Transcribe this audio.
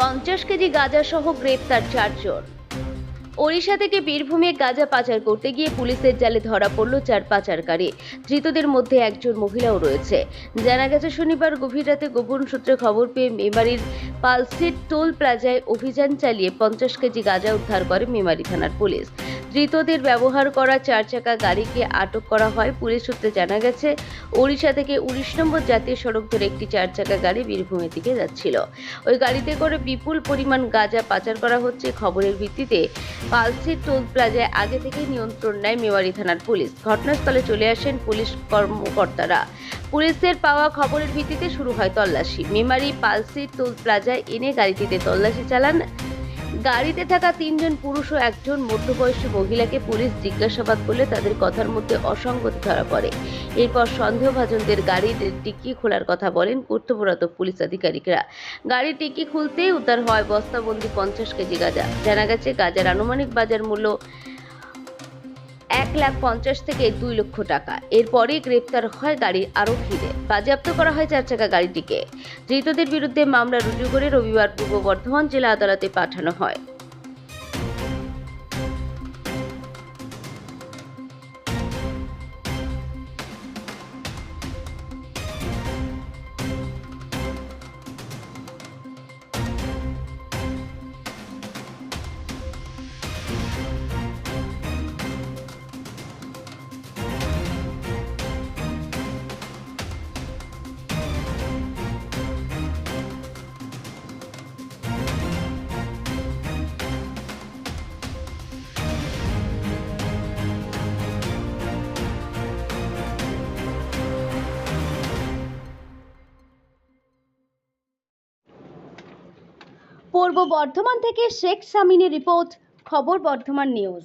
50 KG গাঁজা সহ গ্রেপ্তার 4 জন। ওড়িশা থেকে বীরভূমে গাঁজা পাচার করতে গিয়ে পুলিশের জালে ধরা পড়ল 4 পাচারকারী। ধৃতদের মধ্যে একজন মহিলাও রয়েছে। জানা গেছে শনিবার গভীর রাতে গোপন সূত্রে খবর পেয়ে মেমারির পালসিট টোল প্লাজায় অভিযান চালিয়ে 50 কেজি গাঁজা উদ্ধার করে মেমারি থানার পুলিশ। ধৃতদের ব্যবহার করা 4 চাকা গাড়িকে আটক করা হয়। পুলিশ সূত্রে জানা গেছে ওড়িশা থেকে 19 নম্বর জাতীয় সড়ক ধরে একটি 4 চাকা গাড়ি বীরভূমের দিকে যাচ্ছিল। ওই গাড়িতে করে বিপুল পরিমাণ গাঁজা পাচার করা হচ্ছে। খবরের ভিত্তিতে পালসিট টোল প্লাজায় আগে থেকেই নিয়ন্ত্রণ নেয় মেমারি থানার পুলিশ। ঘটনাস্থলে চলে আসেন পুলিশ কর্মকর্তারা। পুলিশের পাওয়া খবরের ভিত্তিতে শুরু হয় তল্লাশি। মেমারি পালসিট টোল প্লাজায় এনে গাড়িটিতে তল্লাশি চালান। গাড়িতে থাকা 3 জন পুরুষ ও একজন মধ্যবয়সী মহিলাকে পুলিশ জিজ্ঞাসাবাদ করলে তাদের কথার মধ্যে অসঙ্গতি ধরা পড়ে। এরপর সন্দেহভাজনদের গাড়ির ডিক্কি খোলার কথা বলেন কর্তব্যরত পুলিশ আধিকারিকরা। গাড়ির ডিক্কি খুলতেই উদ্ধার হয় বস্তাবন্দি 50 কেজি গাঁজা। জানা গেছে গাঁজার আনুমানিক বাজার মূল্য 1,50,000 থেকে 2 লক্ষ টাকা। এরপরই গ্রেপ্তার হয় গাড়ির আরোহীদের। বাজেয়াপ্ত করা হয় 4 চাকা গাড়িটিকে। ধৃতদের বিরুদ্ধে মামলা রুজু করে রবিবার পূর্ব বর্ধমান জেলা আদালতে পাঠানো হয়। পূর্ব বর্ধমান থেকে শেখ সামিনের রিপোর্ট, খবর বর্ধমান নিউজ।